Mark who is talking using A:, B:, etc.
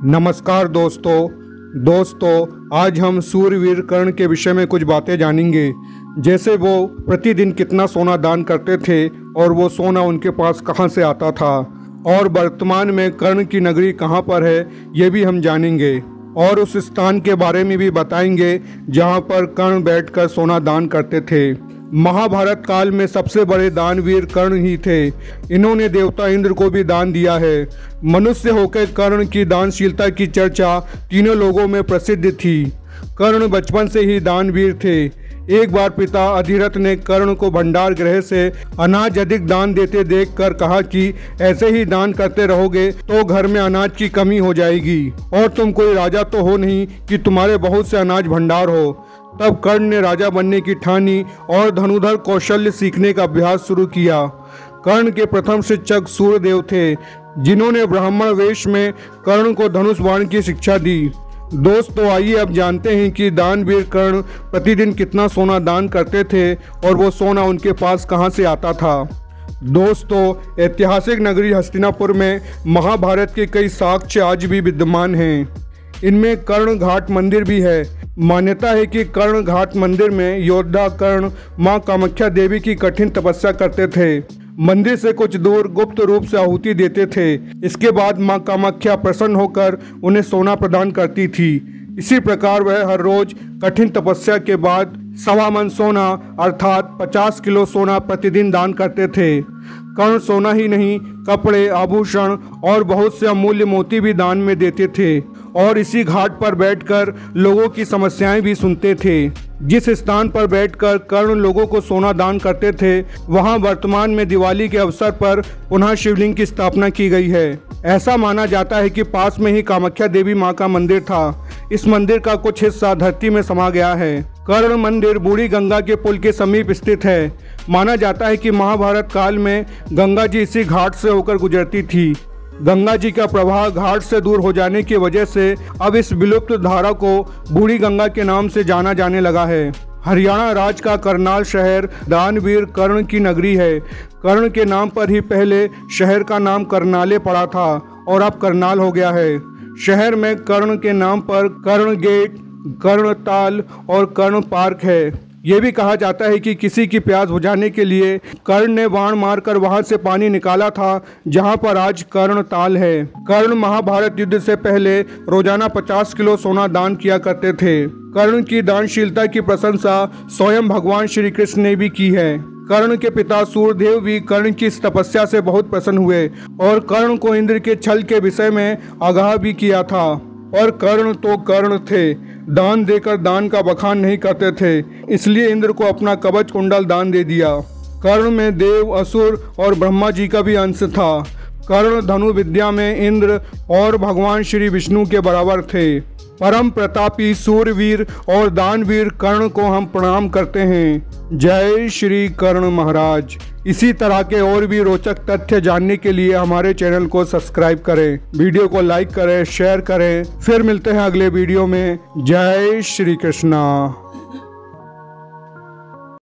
A: नमस्कार दोस्तों, आज हम सूरवीर कर्ण के विषय में कुछ बातें जानेंगे। जैसे वो प्रतिदिन कितना सोना दान करते थे और वो सोना उनके पास कहाँ से आता था, और वर्तमान में कर्ण की नगरी कहाँ पर है ये भी हम जानेंगे, और उस स्थान के बारे में भी बताएंगे जहाँ पर कर्ण बैठकर सोना दान करते थे। महाभारत काल में सबसे बड़े दानवीर कर्ण ही थे। इन्होंने देवता इंद्र को भी दान दिया है। मनुष्य होकर कर्ण की दानशीलता की चर्चा तीनों लोगों में प्रसिद्ध थी। कर्ण बचपन से ही दानवीर थे। एक बार पिता अधिरथ ने कर्ण को भंडार गृह से अनाज अधिक दान देते देखकर कहा कि ऐसे ही दान करते रहोगे तो घर में अनाज की कमी हो जाएगी, और तुम कोई राजा तो हो नहीं कि तुम्हारे बहुत से अनाज भंडार हो। तब कर्ण ने राजा बनने की ठानी और धनुधर कौशल्य सीखने का अभ्यास शुरू किया। कर्ण के प्रथम शिक्षक सूर्यदेव थे, जिन्होंने ब्राह्मण वेश में कर्ण को धनुष बाण की शिक्षा दी। दोस्तों, आइए अब जानते हैं कि दानवीर कर्ण प्रतिदिन कितना सोना दान करते थे और वो सोना उनके पास कहाँ से आता था। दोस्तों, ऐतिहासिक नगरी हस्तिनापुर में महाभारत के कई साक्ष्य आज भी विद्यमान हैं। इनमें कर्ण घाट मंदिर भी है। मान्यता है कि कर्ण घाट मंदिर में योद्धा कर्ण मां कामाख्या देवी की कठिन तपस्या करते थे। मंदिर से कुछ दूर गुप्त रूप से आहुति देते थे। इसके बाद मां कामाख्या प्रसन्न होकर उन्हें सोना प्रदान करती थी। इसी प्रकार वह हर रोज कठिन तपस्या के बाद 1.25 मन सोना अर्थात 50 किलो सोना प्रतिदिन दान करते थे। कर्ण सोना ही नहीं, कपड़े, आभूषण और बहुत से अमूल्य मोती भी दान में देते थे, और इसी घाट पर बैठकर लोगों की समस्याएं भी सुनते थे। जिस स्थान पर बैठकर कर्ण लोगों को सोना दान करते थे, वहां वर्तमान में दिवाली के अवसर पर पुनः शिवलिंग की स्थापना की गई है। ऐसा माना जाता है कि पास में ही कामाख्या देवी मां का मंदिर था। इस मंदिर का कुछ हिस्सा धरती में समा गया है। कर्ण मंदिर बूढ़ी गंगा के पुल के समीप स्थित है। माना जाता है कि महाभारत काल में गंगा जी इसी घाट से होकर गुजरती थी। गंगा जी का प्रवाह घाट से दूर हो जाने की वजह से अब इस विलुप्त धारा को बूढ़ी गंगा के नाम से जाना जाने लगा है। हरियाणा राज्य का करनाल शहर दानवीर कर्ण की नगरी है। कर्ण के नाम पर ही पहले शहर का नाम करनाले पड़ा था और अब करनाल हो गया है। शहर में कर्ण के नाम पर कर्ण गेट, कर्ण ताल और कर्ण पार्क है। ये भी कहा जाता है कि किसी की प्यास बुझाने के लिए कर्ण ने बाण मारकर वहां से पानी निकाला था, जहां पर आज कर्ण ताल है। कर्ण महाभारत युद्ध से पहले रोजाना 50 किलो सोना दान किया करते थे। कर्ण की दानशीलता की प्रशंसा स्वयं भगवान श्री कृष्ण ने भी की है। कर्ण के पिता सूर्यदेव भी कर्ण की इस तपस्या से बहुत प्रसन्न हुए और कर्ण को इंद्र के छल के विषय में आगाह भी किया था। और कर्ण तो कर्ण थे, दान देकर दान का बखान नहीं करते थे, इसलिए इंद्र को अपना कवच कुंडल दान दे दिया। कर्ण में देव, असुर और ब्रह्मा जी का भी अंश था। कर्ण धनु विद्या में इंद्र और भगवान श्री विष्णु के बराबर थे। परम प्रतापी सूरवीर और दानवीर कर्ण को हम प्रणाम करते हैं। जय श्री कर्ण महाराज। इसी तरह के और भी रोचक तथ्य जानने के लिए हमारे चैनल को सब्सक्राइब करें, वीडियो को लाइक करें, शेयर करें। फिर मिलते हैं अगले वीडियो में। जय श्री कृष्णा।